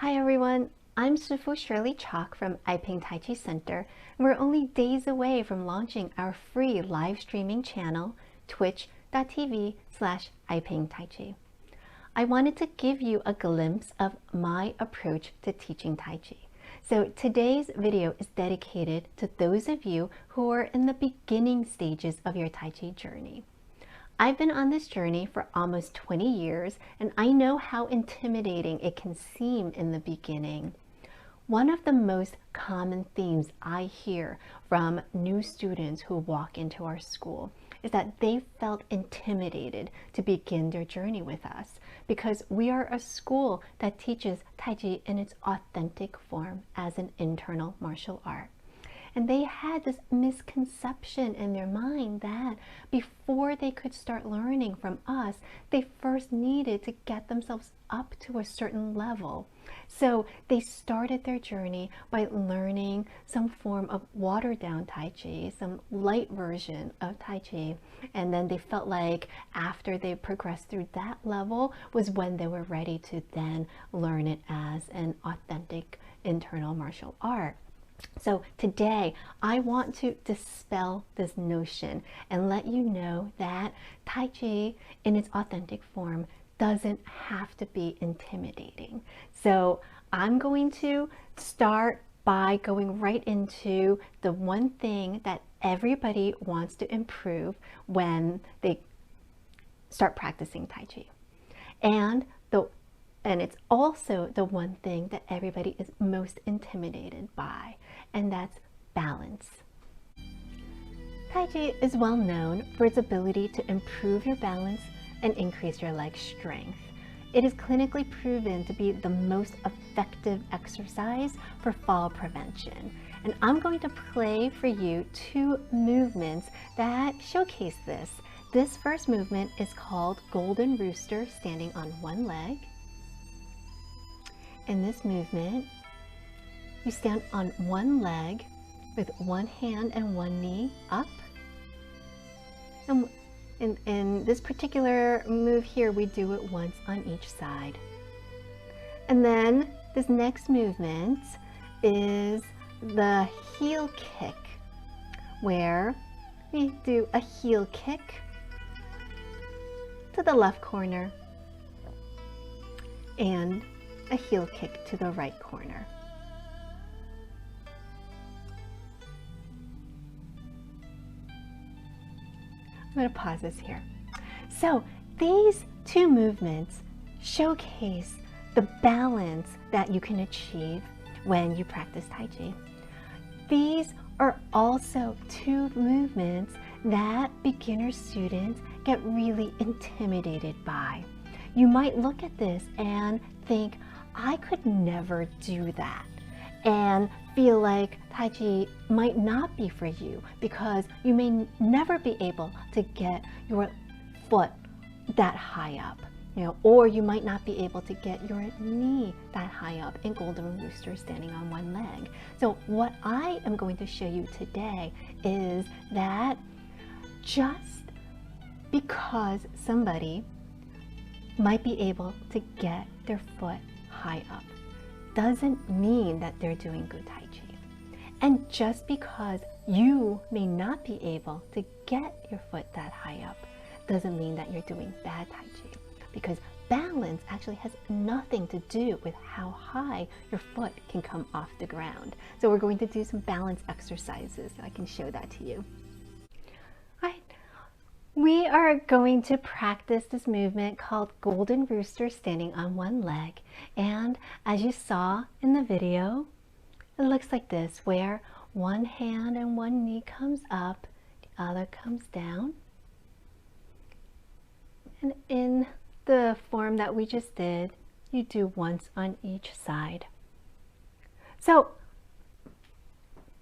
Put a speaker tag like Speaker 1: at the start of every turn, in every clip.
Speaker 1: Hi everyone, I'm Shifu Shirley Chalk from iPing Tai Chi Center, and we're only days away from launching our free live streaming channel, twitch.tv/iPingTaiChi. I wanted to give you a glimpse of my approach to teaching Tai Chi. So today's video is dedicated to those of you who are in the beginning stages of your Tai Chi journey. I've been on this journey for almost 20 years, and I know how intimidating it can seem in the beginning. One of the most common themes I hear from new students who walk into our school is that they felt intimidated to begin their journey with us because we are a school that teaches Tai Chi in its authentic form as an internal martial art. And they had this misconception in their mind that before they could start learning from us, they first needed to get themselves up to a certain level. So they started their journey by learning some form of watered down Tai Chi, some light version of Tai Chi. And then they felt like after they progressed through that level was when they were ready to then learn it as an authentic internal martial art. So today I want to dispel this notion and let you know that Tai Chi in its authentic form doesn't have to be intimidating. So I'm going to start by going right into the one thing that everybody wants to improve when they start practicing Tai Chi. And it's also the one thing that everybody is most intimidated by, and that's balance. Tai Chi is well known for its ability to improve your balance and increase your leg strength. It is clinically proven to be the most effective exercise for fall prevention. And I'm going to play for you two movements that showcase this. This first movement is called Golden Rooster, standing on one leg. In this movement, you stand on one leg with one hand and one knee up. And in this particular move here, we do it once on each side. And then this next movement is the heel kick, where we do a heel kick to the left corner and a heel kick to the right corner. I'm going to pause this here. So these two movements showcase the balance that you can achieve when you practice Tai Chi. These are also two movements that beginner students get really intimidated by. You might look at this and think, I could never do that, and feel like Tai Chi might not be for you because you may never be able to get your foot that high up, or you might not be able to get your knee that high up in Golden Rooster, standing on one leg. So what I am going to show you today is that just because somebody might be able to get their foot high up doesn't mean that they're doing good Tai Chi. And just because you may not be able to get your foot that high up doesn't mean that you're doing bad Tai Chi, because balance actually has nothing to do with how high your foot can come off the ground. So we're going to do some balance exercises. I can show that to you. We are going to practice this movement called Golden Rooster, standing on one leg. And as you saw in the video, it looks like this, where one hand and one knee comes up, the other comes down. And in the form that we just did, you do once on each side. So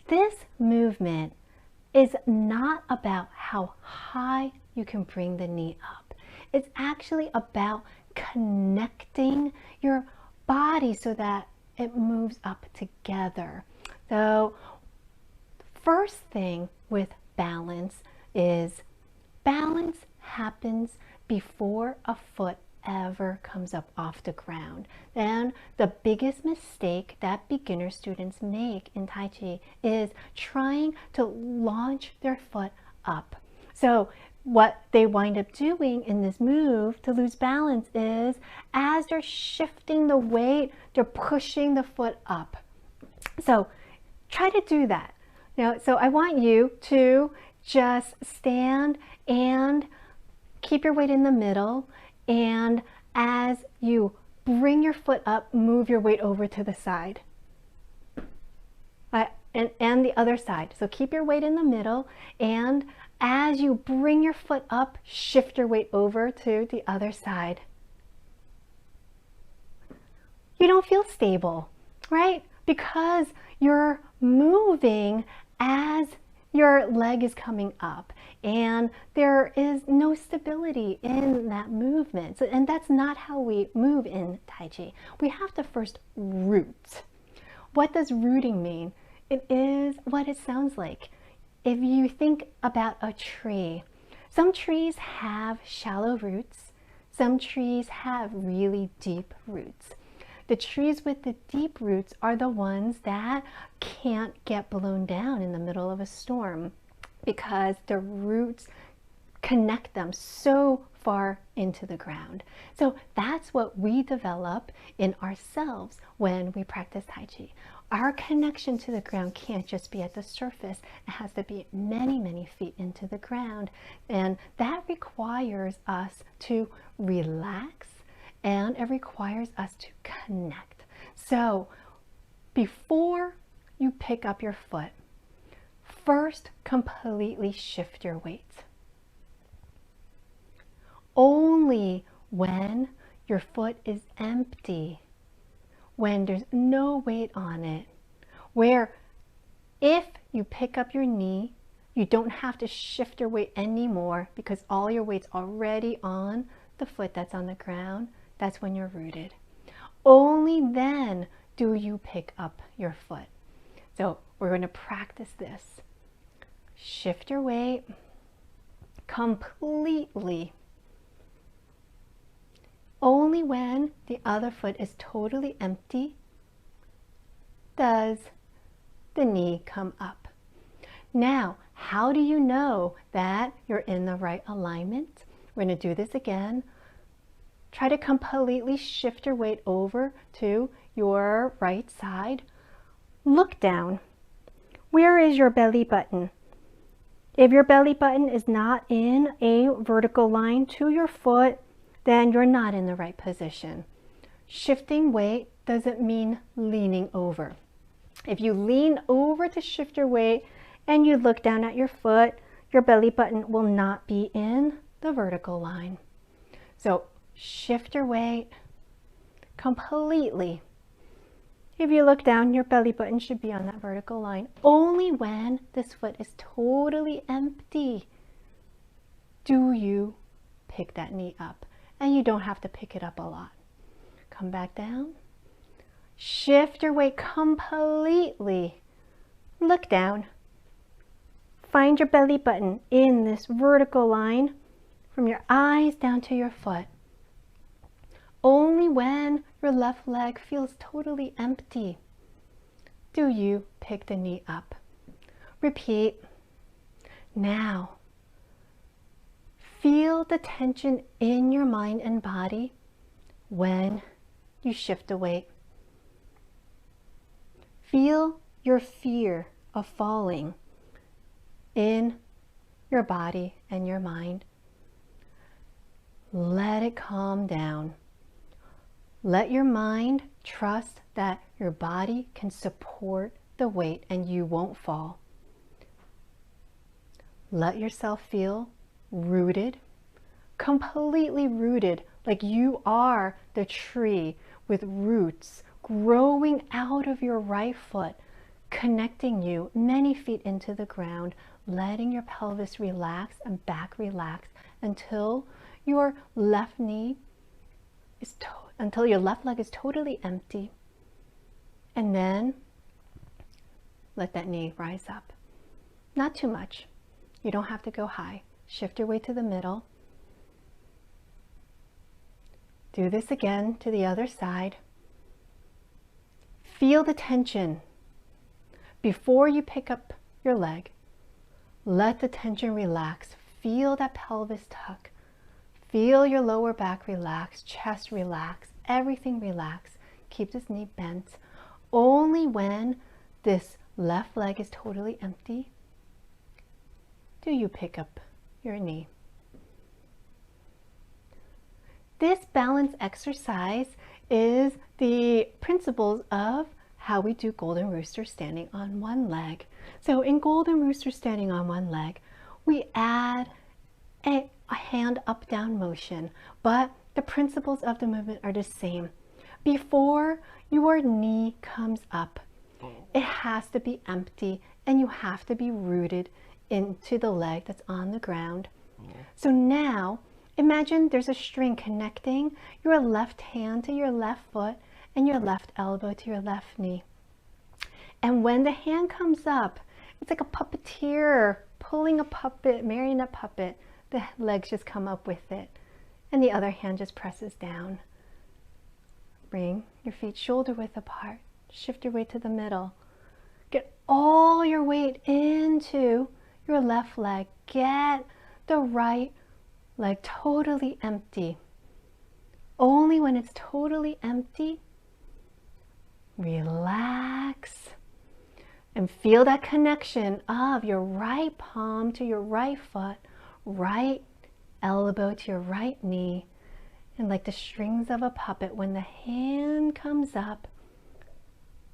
Speaker 1: this movement is not about how high you can bring the knee up. It's actually about connecting your body so that it moves up together. So first thing with balance is balance happens before a foot ever comes up off the ground. Then the biggest mistake that beginner students make in Tai Chi is trying to launch their foot up. So what they wind up doing in this move to lose balance is, as they're shifting the weight, they're pushing the foot up. So try to do that. Now, so I want you to just stand and keep your weight in the middle, and as you bring your foot up, move your weight over to the side. And the other side. So keep your weight in the middle, and as you bring your foot up, shift your weight over to the other side. You don't feel stable, right? Because you're moving as your leg is coming up, and there is no stability in that movement. So, and that's not how we move in Tai Chi. We have to first root. What does rooting mean? It is what it sounds like. If you think about a tree, some trees have shallow roots, some trees have really deep roots. The trees with the deep roots are the ones that can't get blown down in the middle of a storm because the roots connect them so far into the ground. So that's what we develop in ourselves when we practice Tai Chi. Our connection to the ground can't just be at the surface. It has to be many, many feet into the ground. And that requires us to relax, and it requires us to connect. So before you pick up your foot, first completely shift your weight. Only when your foot is empty, when there's no weight on it, where if you pick up your knee, you don't have to shift your weight anymore because all your weight's already on the foot that's on the ground, that's when you're rooted. Only then do you pick up your foot. So we're going to practice this. Shift your weight completely. Only when the other foot is totally empty does the knee come up. Now, how do you know that you're in the right alignment? We're going to do this again. Try to completely shift your weight over to your right side. Look down. Where is your belly button? If your belly button is not in a vertical line to your foot, then you're not in the right position. Shifting weight doesn't mean leaning over. If you lean over to shift your weight and you look down at your foot, your belly button will not be in the vertical line. So shift your weight completely. If you look down, your belly button should be on that vertical line. Only when this foot is totally empty do you pick that knee up. And you don't have to pick it up a lot. Come back down. Shift your weight completely. Look down. Find your belly button in this vertical line from your eyes down to your foot. Only when your left leg feels totally empty do you pick the knee up. Repeat. Now, feel the tension in your mind and body when you shift the weight. Feel your fear of falling in your body and your mind. Let it calm down. Let your mind trust that your body can support the weight and you won't fall. Let yourself feel rooted, completely rooted, like you are the tree with roots growing out of your right foot, connecting you many feet into the ground, letting your pelvis relax and back relax until your left knee is until your left leg is totally empty. And then let that knee rise up. Not too much. You don't have to go high. Shift your weight to the middle. Do this again to the other side. Feel the tension. Before you pick up your leg, let the tension relax. Feel that pelvis tuck. Feel your lower back relax, chest relax, everything relax. Keep this knee bent. Only when this left leg is totally empty do you pick up your knee. This balance exercise is the principles of how we do Golden Rooster standing on one leg. So in Golden Rooster standing on one leg, we add a hand up down motion, but the principles of the movement are the same. Before your knee comes up, it has to be empty and you have to be rooted into the leg that's on the ground. So now imagine there's a string connecting your left hand to your left foot and your left elbow to your left knee. And when the hand comes up, it's like a puppeteer pulling a puppet, marionette puppet. The legs just come up with it. And the other hand just presses down. Bring your feet shoulder width apart. Shift your weight to the middle. Get all your weight into your left leg. Get the right leg totally empty. Only when it's totally empty, relax and feel that connection of your right palm to your right foot, right elbow to your right knee. And like the strings of a puppet, when the hand comes up,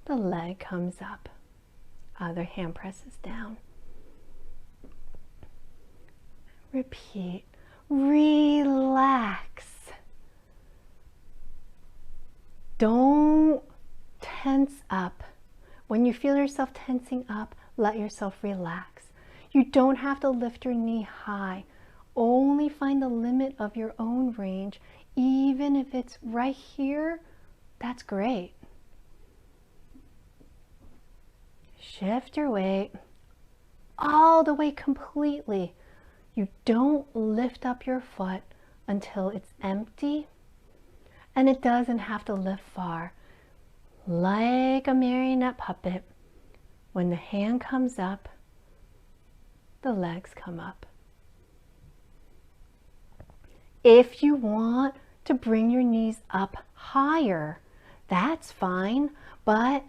Speaker 1: the leg comes up. Other hand presses down. Repeat. Relax. Don't tense up. When you feel yourself tensing up, let yourself relax. You don't have to lift your knee high. Only find the limit of your own range. Even if it's right here, that's great. Shift your weight all the way completely. You don't lift up your foot until it's empty, and it doesn't have to lift far. Like a marionette puppet, when the hand comes up, the legs come up. If you want to bring your knees up higher, that's fine, but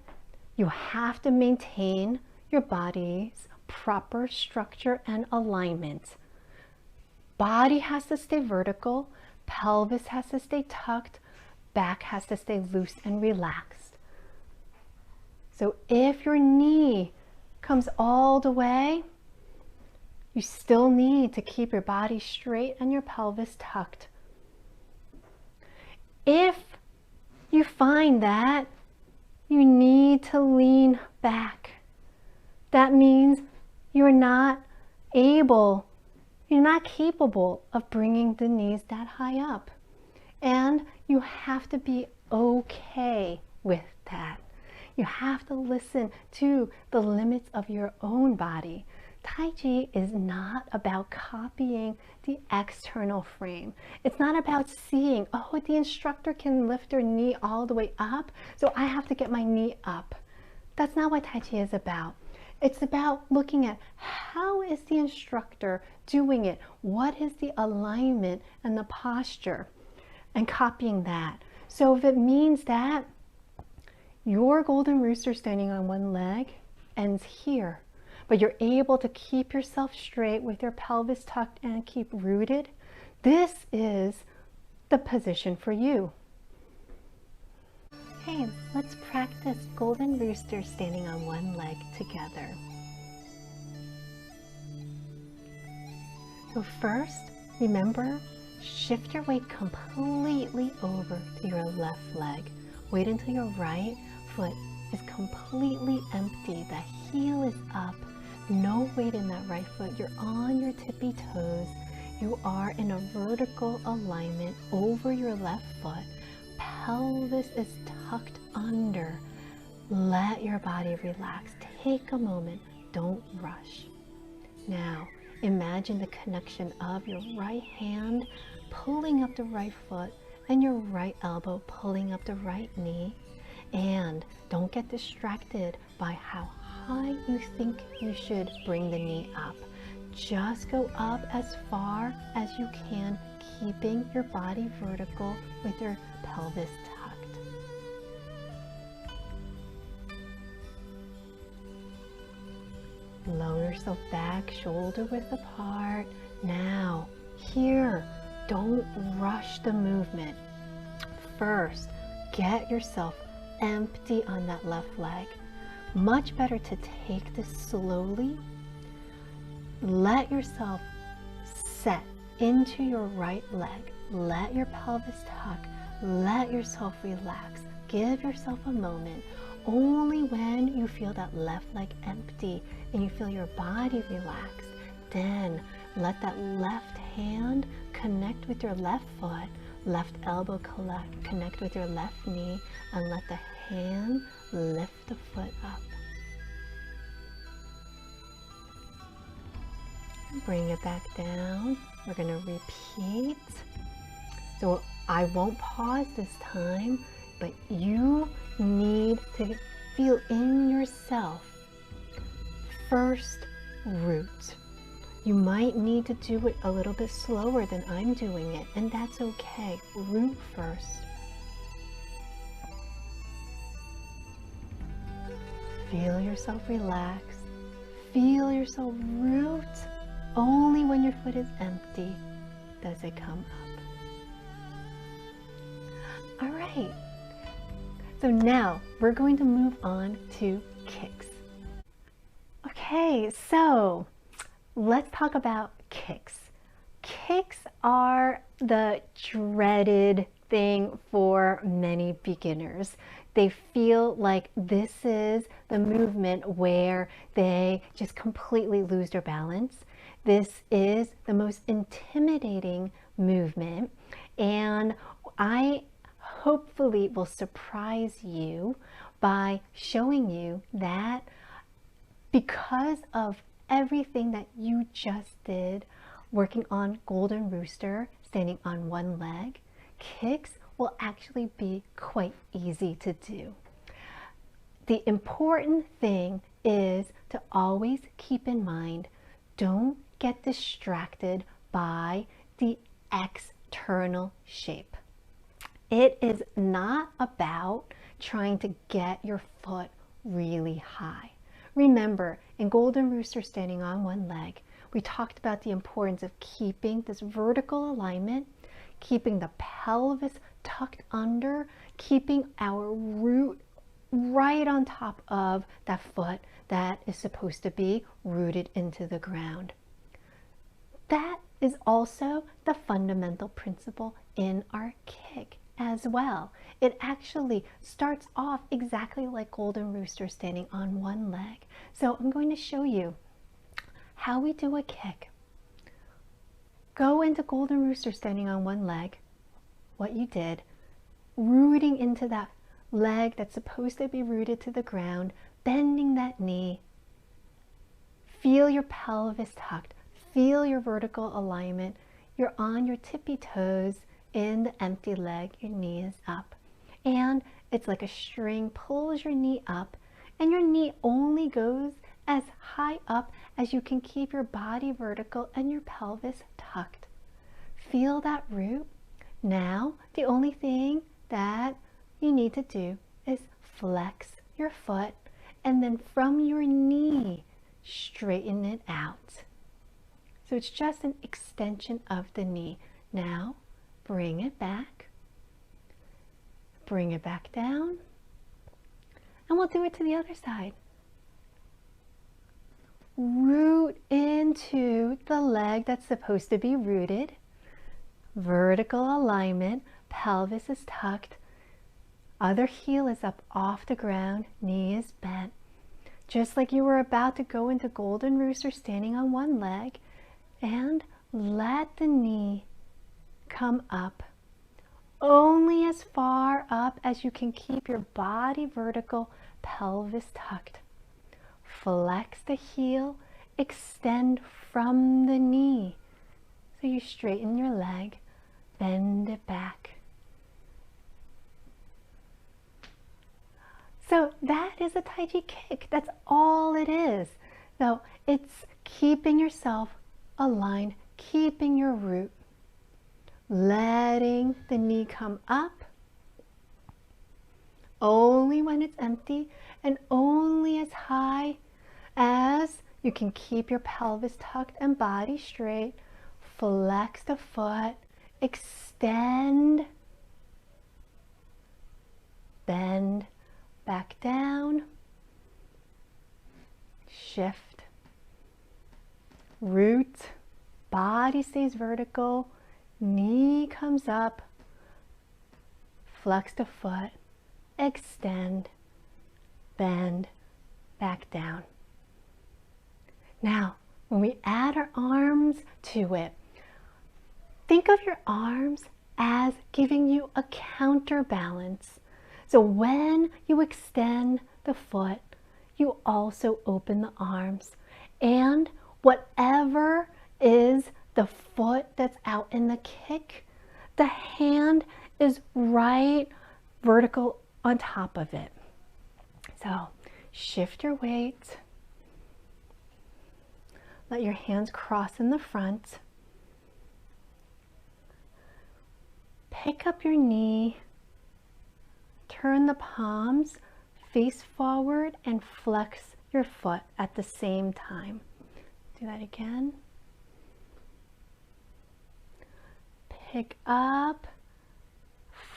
Speaker 1: you have to maintain your body's proper structure and alignment. Body has to stay vertical, pelvis has to stay tucked, back has to stay loose and relaxed. So if your knee comes all the way, you still need to keep your body straight and your pelvis tucked. If you find that you need to lean back, that means you're not capable of bringing the knees that high up. And you have to be okay with that. You have to listen to the limits of your own body. Tai Chi is not about copying the external frame. It's not about seeing, oh, the instructor can lift their knee all the way up, so I have to get my knee up. That's not what Tai Chi is about. It's about looking at how is the instructor doing it? What is the alignment and the posture? And copying that. So if it means that your Golden Rooster standing on one leg ends here, but you're able to keep yourself straight with your pelvis tucked and keep rooted, this is the position for you. Okay, let's practice Golden Rooster standing on one leg together. So first, remember, shift your weight completely over to your left leg. Wait until your right foot is completely empty. The heel is up. No weight in that right foot. You're on your tippy toes. You are in a vertical alignment over your left foot. Pelvis is tucked under. Let your body relax. Take a moment. Don't rush. Now, imagine the connection of your right hand pulling up the right foot and your right elbow pulling up the right knee. And don't get distracted by how high you think you should bring the knee up. Just go up as far as you can, keeping your body vertical with your pelvis tucked. Lower yourself back, shoulder width apart. Now, here, don't rush the movement. First, get yourself empty on that left leg. Much better to take this slowly. Let yourself set into your right leg. Let your pelvis tuck. Let yourself relax. Give yourself a moment. Only when you feel that left leg empty and you feel your body relaxed, then let that left hand connect with your left foot, left elbow connect with your left knee, and let the hand lift the foot up. Bring it back down. We're going to repeat. So I won't pause this time, but you need to feel in yourself. First, root. You might need to do it a little bit slower than I'm doing it, and that's okay. Root first. Feel yourself relax. Feel yourself root. Only when your foot is empty does it come up. All right. So now we're going to move on to kicks. Okay, so let's talk about kicks. Kicks are the dreaded thing for many beginners. They feel like this is the movement where they just completely lose their balance. This is the most intimidating movement, and I hopefully will surprise you by showing you that because of everything that you just did, working on Golden Rooster, standing on one leg, kicks will actually be quite easy to do. The important thing is to always keep in mind, don't get distracted by the external shape. It is not about trying to get your foot really high. Remember, in Golden Rooster standing on one leg, we talked about the importance of keeping this vertical alignment, keeping the pelvis tucked under, keeping our root right on top of that foot that is supposed to be rooted into the ground. That is also the fundamental principle in our kick as well. It actually starts off exactly like Golden Rooster standing on one leg. So I'm going to show you how we do a kick. Go into Golden Rooster standing on one leg, what you did, rooting into that leg that's supposed to be rooted to the ground, bending that knee. Feel your pelvis tucked, feel your vertical alignment. You're on your tippy toes in the empty leg, your knee is up. And it's like a string pulls your knee up, and your knee only goes as high up as you can keep your body vertical and your pelvis tucked. Feel that root. Now, the only thing that you need to do is flex your foot, and then from your knee, straighten it out. So it's just an extension of the knee. Now, bring it back down, and we'll do it to the other side. Root into the leg that's supposed to be rooted, vertical alignment, pelvis is tucked, other heel is up off the ground, knee is bent. Just like you were about to go into Golden Rooster standing on one leg, and let the knee come up only as far up as you can keep your body vertical, pelvis tucked. Flex the heel, extend from the knee. So you straighten your leg, bend it back, that is a Tai Chi kick. That's all it is. So it's keeping yourself aligned, keeping your root, letting the knee come up only when it's empty and only as high as you can keep your pelvis tucked and body straight. Flex the foot, extend, bend, back down, shift, root, body stays vertical, knee comes up, flex the foot, extend, bend, back down. Now, when we add our arms to it, think of your arms as giving you a counterbalance. So when you extend the foot, you also open the arms. And whatever is the foot that's out in the kick, the hand is right vertical on top of it. So shift your weight. Let your hands cross in the front. Pick up your knee. Turn the palms, face forward, and flex your foot at the same time. Do that again. Pick up,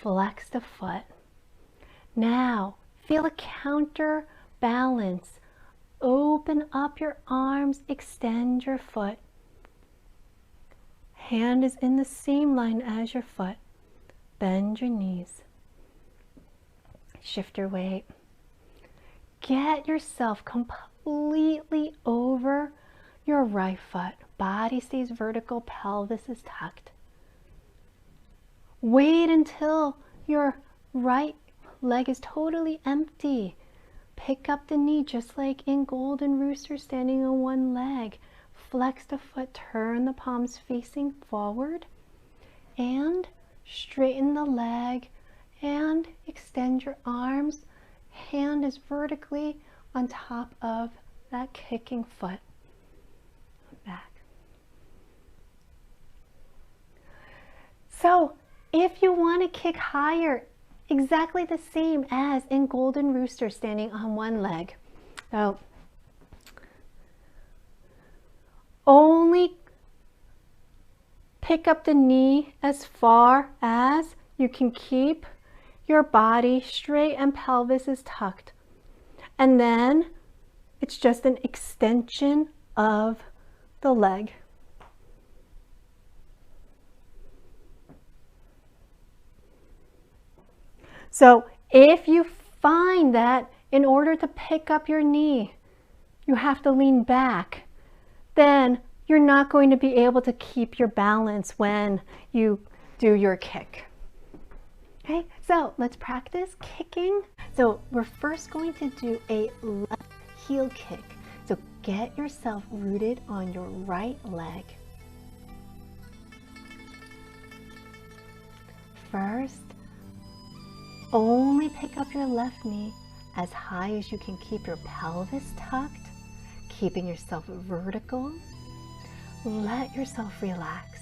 Speaker 1: flex the foot. Now, feel a counterbalance. Open up your arms, extend your foot. Hand is in the same line as your foot. Bend your knees. Shift your weight. Get yourself completely over your right foot. Body stays vertical, pelvis is tucked. Wait until your right leg is totally empty. Pick up the knee just like in Golden Rooster, standing on one leg. Flex the foot, turn the palms facing forward, and straighten the leg and extend your arms. Hand is vertically on top of that kicking foot. Back. So if you want to kick higher, exactly the same as in Golden Rooster, standing on one leg. So only pick up the knee as far as you can keep your body straight and pelvis is tucked. And then it's just an extension of the leg. So if you find that in order to pick up your knee, you have to lean back, then you're not going to be able to keep your balance when you do your kick. Okay, so let's practice kicking. So we're first going to do a left heel kick. So get yourself rooted on your right leg. First, only pick up your left knee as high as you can keep your pelvis tucked, keeping yourself vertical. Let yourself relax.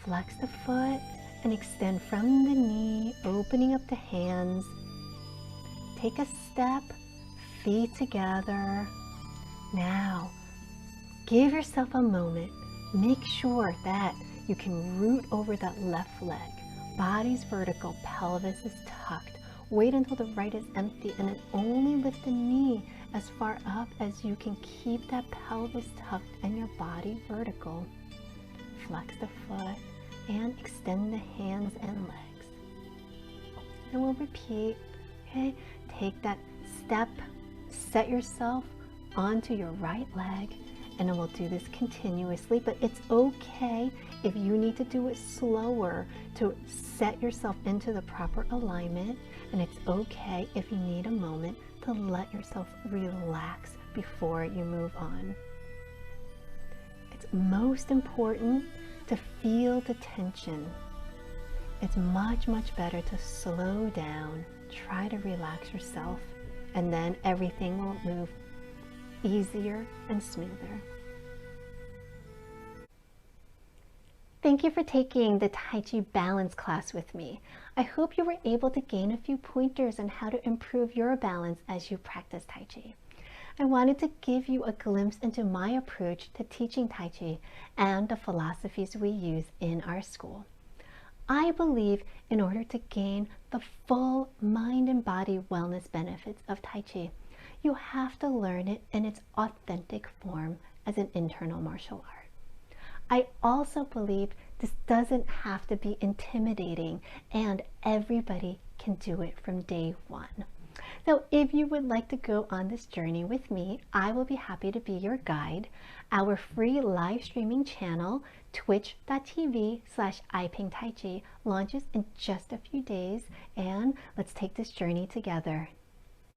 Speaker 1: Flex the foot and extend from the knee, opening up the hands. Take a step, feet together. Now, give yourself a moment. Make sure that you can root over that left leg. Body's vertical, pelvis is tucked. Wait until the right is empty and then only lift the knee as far up as you can keep that pelvis tucked and your body vertical. Flex the foot and extend the hands and legs. And we'll repeat, okay? Take that step, set yourself onto your right leg, and then we'll do this continuously, but it's okay if you need to do it slower to set yourself into the proper alignment, and it's okay if you need a moment to let yourself relax before you move on. It's most important to feel the tension. It's much, much better to slow down. Try to relax yourself. and then everything will move easier and smoother. Thank you for taking the Tai Chi balance class with me. I hope you were able to gain a few pointers on how to improve your balance as you practice Tai Chi. I wanted to give you a glimpse into my approach to teaching Tai Chi and the philosophies we use in our school. I believe in order to gain the full mind and body wellness benefits of Tai Chi, you have to learn it in its authentic form as an internal martial art. I also believe this doesn't have to be intimidating and everybody can do it from day one. So if you would like to go on this journey with me, I will be happy to be your guide. Our free live streaming channel, twitch.tv/ipingtaichi, launches in just a few days, and let's take this journey together.